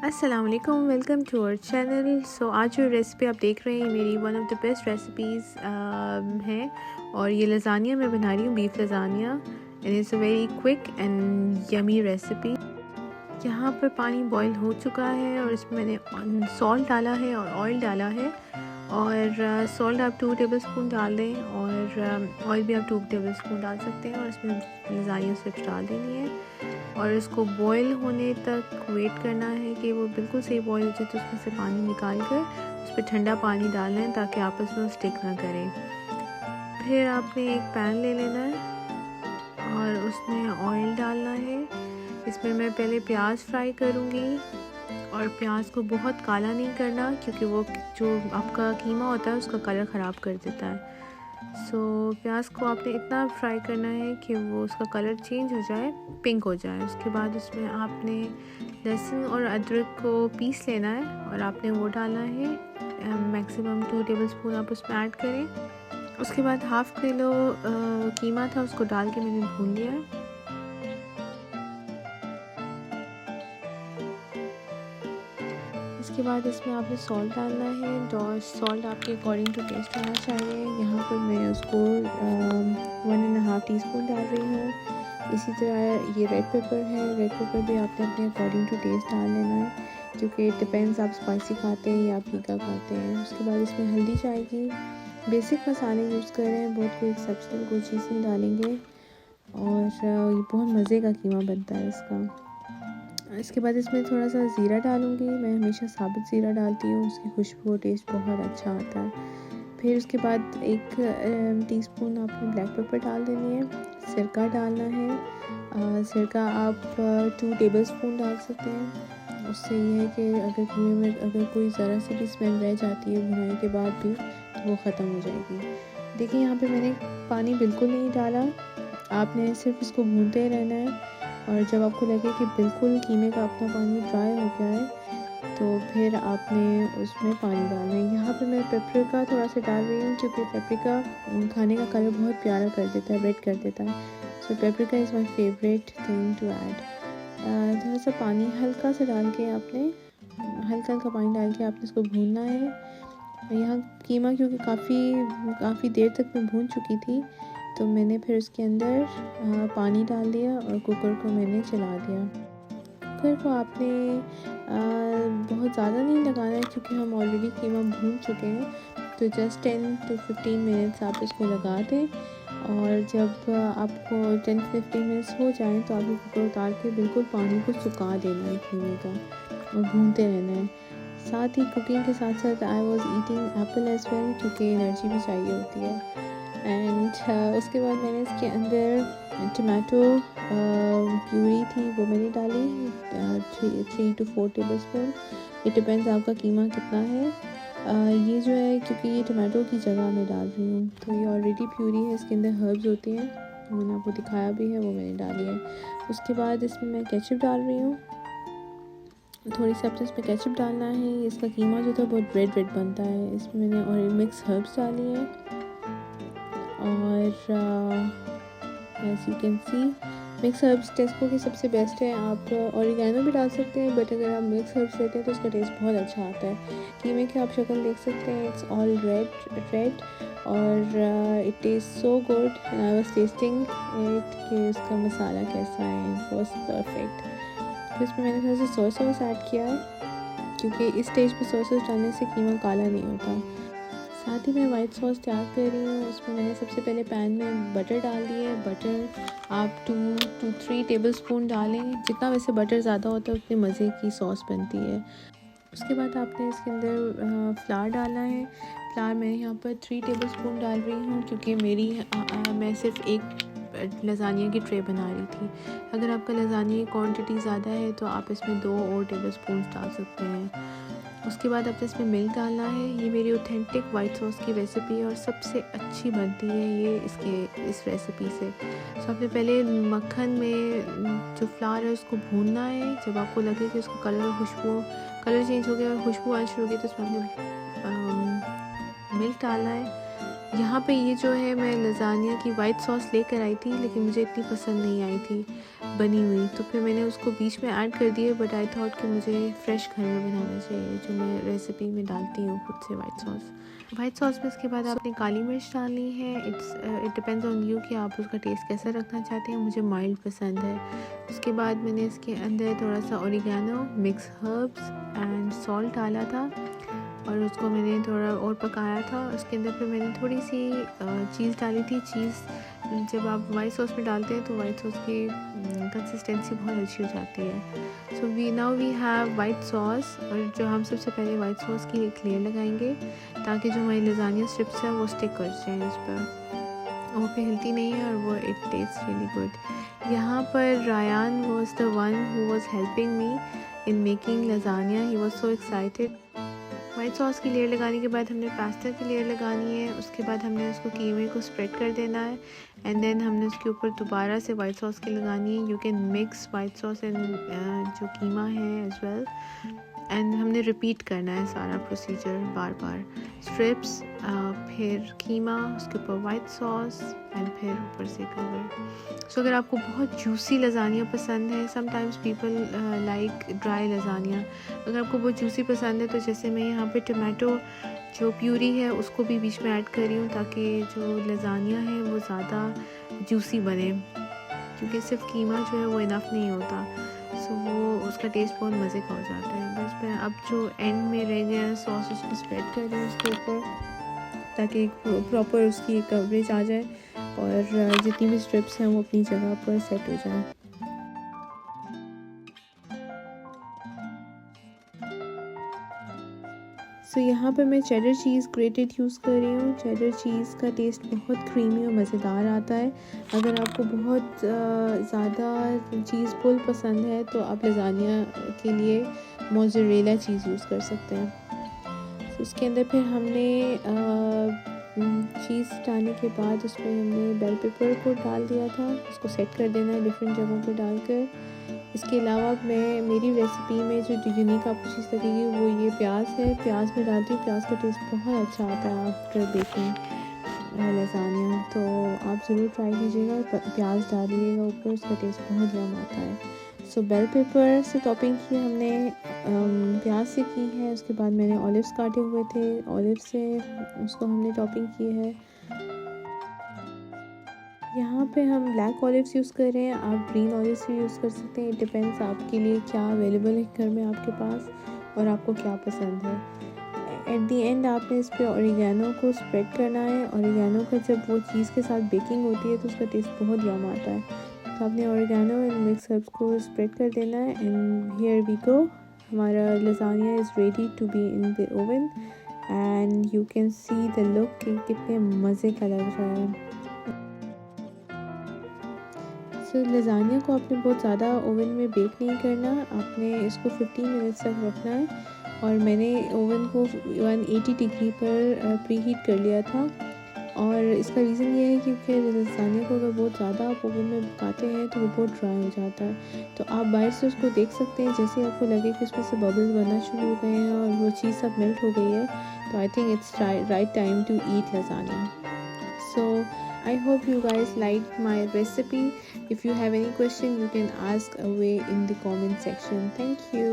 अस्सलाम वालेकुम, welcome to our channel. So आज जो रेसिपी आप देख रहे हैं मेरी one of the best recipes हैं और ये लज़ानिया मैं बना रही हूँ, beef lasagna. And it's a very quick and yummy recipe. यहाँ पर पानी बॉईल हो चुका है और इसमें मैंने सॉल्ट डाला है और ऑयल डाला है। और सॉल्ट आप 2 टेबलस्पून डाल दें और ऑयल भी आप 2 टेबलस्पून डाल सकते हैं और इसमें लज़ानिया स्ट्रिप्स डाल देनी है और इसको बॉईल होने तक वेट करना है कि वो बिल्कुल सही बॉईल हो जाए। तो उसमें से पानी निकाल कर उस पर ठंडा पानी डालना है ताकि आपस में स्टिक ना करें। फिर आपने एक पैन ले लेना है और उसमें ऑयल डालना है। इसमें मैं पहले प्याज फ्राई करूँगी और प्याज को बहुत काला नहीं करना क्योंकि वो जो आपका कीमा होता है उसका कलर ख़राब कर देता है। प्याज को आपने इतना फ्राई करना है कि वो उसका कलर चेंज हो जाए, पिंक हो जाए। उसके बाद उसमें आपने लहसुन और अदरक को पीस लेना है और आपने वो डालना है। मैक्सिमम 2 टेबलस्पून आप उसमें ऐड करें। उसके बाद हाफ़ किलो कीमा था, उसको डाल के मैंने भून लिया है। इसके बाद इसमें आपने सॉल्ट डालना है। सॉल्ट आपके अकॉर्डिंग टू टेस्ट होना चाहिए। यहाँ पर मैं उसको 1.5 टीस्पून डाल रही हूँ। इसी तरह ये रेड पेपर है, रेड पेपर भी आपने अपने अकॉर्डिंग टू टेस्ट डाल लेना है क्योंकि इट डिपेंड्स आप स्पाइसी खाते हैं या फीका खाते हैं। उसके बाद इसमें हल्दी जाएगी। बेसिक मसाले यूज़ कर रहे हैं, बहुत कोई एक्सेप्शनल कोई चीज़ नहीं डालेंगे और ये बहुत मज़े का कीमा बनता है इसका। इसके बाद इसमें थोड़ा सा ज़ीरा डालूँगी। मैं हमेशा साबुत ज़ीरा डालती हूँ, उसकी खुशबू और टेस्ट बहुत अच्छा आता है। फिर उसके बाद 1 टीस्पून आपने ब्लैक पेपर डाल देनी है। सिरका डालना है। सिरका आप 2 टेबलस्पून डाल सकते हैं। उससे ये है कि अगर कीमे में अगर कोई ज़रा सी भी स्मेल रह जाती है भुनाई के बाद भी तो वो ख़त्म हो जाएगी। देखिए यहाँ पे मैंने पानी बिल्कुल नहीं डाला, आपने सिर्फ इसको भूनते रहना है और जब आपको लगे कि बिल्कुल कीमे का अपना पानी ड्राई हो गया है तो फिर आपने उसमें पानी डालना है। यहाँ पे मैं पेपरिका थोड़ा सा डाल रही हूँ क्योंकि पेपरिका खाने का कलर बहुत प्यारा कर देता है, रेड कर देता है। So paprika is my favourite thing to add. थोड़ा सा पानी हल्का सा डाल के आपने हल्का हल्का पानी डाल के आपने इसको भूनना है। यहाँ कीमा क्योंकि काफ़ी देर तक मैं भून चुकी थी तो मैंने फिर उसके अंदर पानी डाल दिया और कुकर को मैंने चला दिया। कुकर को आपने बहुत ज़्यादा नहीं लगाना है क्योंकि हम ऑलरेडी कीमा भून चुके हैं। तो जस्ट 10 to 15 मिनट्स आप इसको लगा दें और जब आपको 10 to 15 मिनट्स हो जाएं तो आपको कुकर उतार के बिल्कुल पानी को सुखा देना है कीमे का और भूनते रहना है। साथ ही कुकिंग के साथ साथ I was eating apple as well क्योंकि एनर्जी भी चाहिए होती है। एंड उसके बाद मैंने इसके अंदर टमाटो प्यूरी थी वो मैंने डाली 3 to 4 टेबलस्पून। इट डिपेंड्स आपका कीमा कितना है। ये जो है क्योंकि ये टमाटो की जगह मैं डाल रही हूँ तो ये ऑलरेडी प्यूरी है, इसके अंदर हर्ब्स होते हैं, मैंने आपको दिखाया भी है, वो मैंने डाली है। उसके बाद इसमें मैं केचप डाल रही हूँ, थोड़ी सी आपसे इसमें केचप डालना है। इसका कीमा जो था बहुत रेड बनता है। इसमें मैंने और मिक्स हर्ब्स डाली हैं और as you can see mix herbs Tesco की सबसे बेस्ट है। आप ऑरिगेनो भी डाल सकते हैं बट अगर आप मिक्स हर्ब्स लेते हैं तो उसका टेस्ट बहुत अच्छा आता है। कीमे की आप शक्ल देख सकते हैं, इट्स ऑल रेड और it taste so good and I was testing it कि उसका मसाला कैसा है, इट वाज परफेक्ट। फिर इसमें मैंने थोड़ा सा सोया सॉस ऐड किया है क्योंकि इस स्टेज पे सोया सॉस डालने से कीमा काला नहीं होता। साथ ही मैं वाइट सॉस तैयार कर रही हूँ। उसमें मैंने सबसे पहले पैन में बटर डाल दिया है। बटर आप 2 to 3 टेबलस्पून डालें, जितना वैसे बटर ज़्यादा होता है उतनी मज़े की सॉस बनती है। उसके बाद आपने इसके अंदर फ्लावर डालना है। फ्लावर मैं यहाँ पर 3 टेबलस्पून डाल रही हूँ क्योंकि मैं सिर्फ एक लज़ानिया की ट्रे बना रही थी। अगर आपका लज़ानिया की क्वांटिटी ज़्यादा है तो आप इसमें 2 और टेबलस्पून डाल सकते हैं। उसके बाद आपने इसमें मिल्क डालना है। ये मेरी ऑथेंटिक वाइट सॉस की रेसिपी है और सबसे अच्छी बनती है ये इस रेसिपी से। आपने पहले मक्खन में जो फ्लावर है उसको भूनना है। जब आपको लगे कि उसका कलर चेंज हो गया और खुशबू आनी शुरू हो गई तो उसमें आपने मिल्क डालना है। यहाँ पे ये जो है मैं लज़ानिया की वाइट सॉस लेकर आई थी लेकिन मुझे इतनी पसंद नहीं आई थी बनी हुई, तो फिर मैंने उसको बीच में ऐड कर दिए, बट आई थॉट कि मुझे फ्रेश घर में बनाना चाहिए, जो मैं रेसिपी में डालती हूँ खुद से वाइट सॉस में इसके बाद आपने काली मिर्च डालनी है। इट डिपेंड्स ऑन यू कि आप उसका टेस्ट कैसा रखना चाहते हैं। मुझे माइल्ड पसंद है। उसके बाद मैंने इसके अंदर थोड़ा सा oregano, mix herbs and salt डाला था और उसको मैंने थोड़ा और पकाया था। उसके अंदर फिर मैंने थोड़ी सी चीज़ डाली थी। चीज़ जब आप वाइट सॉस में डालते हैं तो वाइट सॉस की कंसिस्टेंसी बहुत अच्छी हो जाती है। So we have white sauce, और जो हम सबसे पहले वाइट सॉस की एक लेयर लगाएंगे ताकि जो हमारी लजानिया स्ट्रिप्स हैं वो स्टिक कर जाए उस पर, वो पे हिलती नहीं है और वो इट टेस्ट रियली गुड। यहाँ पर Rayan was the one who was helping me in making lasagna. He was so excited. White sauce की लेयर लगाने के बाद हमने पास्ता की लेयर लगानी है। उसके बाद हमने उसको कीमे को स्प्रेड कर देना है एंड देन हमने उसके ऊपर दोबारा से वाइट सॉस की लगानी है। You can mix white sauce and जो कीमा है एज वेल, एंड हमने रिपीट करना है सारा प्रोसीजर बार बार। स्ट्रिप्स, फिर कीमा, उसके ऊपर वाइट सॉस एंड फिर ऊपर से कवर। सो अगर आपको बहुत जूसी लजानिया पसंद है, sometimes people like dry lasagne, अगर आपको बहुत जूसी पसंद है तो जैसे मैं यहाँ पे टमाटो जो प्यूरी है उसको भी बीच में ऐड कर रही हूँ ताकि जो लजानिया है वो ज़्यादा जूसी बने, क्योंकि सिर्फ कीमा जो है वो इनफ नहीं होता। सो वो उसका टेस्ट बहुत मज़े का हो जाता है। बस मैं अब जो एंड में रह गया सॉस उसको स्प्रेड कर रही हूँ उसके ऊपर ताकि प्रॉपर उसकी कवरेज आ जाए और जितनी भी स्ट्रिप्स हैं वो अपनी जगह पर सेट हो जाए। सो यहाँ पर मैं चेडर चीज़ ग्रेटेड यूज़ कर रही हूँ। चेडर चीज़ का टेस्ट बहुत क्रीमी और मज़ेदार आता है। अगर आपको बहुत ज़्यादा चीज़ पुल पसंद है तो आप लजानिया के लिए मोज़रेला चीज़ यूज़ कर सकते हैं। तो उसके अंदर फिर हमने चीज़ डालने के बाद उसमें हमने बेल पेपर को डाल दिया था। उसको सेट कर देना है डिफरेंट जगहों पर डालकर। इसके अलावा मैं मेरी रेसिपी में जो यूनिक आपको चीज़ लगेगी वो ये प्याज है। प्याज में डालती हूँ, प्याज का टेस्ट बहुत अच्छा आता है आफ्टर बेकिंग लजानिया, तो आप ज़रूर ट्राई कीजिएगा। प्याज डालिएगा ऊपर, उसका टेस्ट बहुत यम आता है। सो बेल पेपर से टॉपिंग की हमने, प्याज से की है। उसके बाद मैंने ऑलिव्स काटे हुए थे, ऑलिव से उसको हमने टॉपिंग की है। यहाँ पे हम ब्लैक ऑलिव्स यूज़ कर रहे हैं, आप ग्रीन ऑलिव्स भी यूज़ कर सकते हैं। इट डिपेंड्स आपके लिए क्या अवेलेबल है घर में आपके पास और आपको क्या पसंद है। एट दी एंड आपने इस पर ओरिगेनो को स्प्रेड करना है। ओरिगेनो का जब वो चीज़ के साथ बेकिंग होती है तो उसका टेस्ट बहुत यम आता है। तो आपने ओरिगेनो एंड मिक्स हर्ब्स को स्प्रेड कर देना है एंड हियर वी गो, हमारा lasagna is ready to be in the oven and you can see the look कि कितने मज़े का लग रहा है। सो लजानिया को आपने बहुत ज़्यादा ओवन में बेक नहीं करना, आपने इसको 15 मिनट्स तक रखना है। और मैंने ओवन को 180 डिग्री पर प्री हीट कर लिया था। और इसका रीज़न ये है क्योंकि लजानिया को अगर बहुत ज़्यादा आप ओवन में पकाते हैं तो वो बहुत ड्राई हो जाता है। तो आप बाहर से उसको देख सकते हैं, जैसे आपको लगे कि उसमें से बबल्स बनना शुरू हो गए हैं और वो चीज़ सब मेल्ट हो गई है, तो I think it's right time to eat lasagna. So I hope you guys liked my recipe. If you have any question, you can ask away in the comment section. Thank you.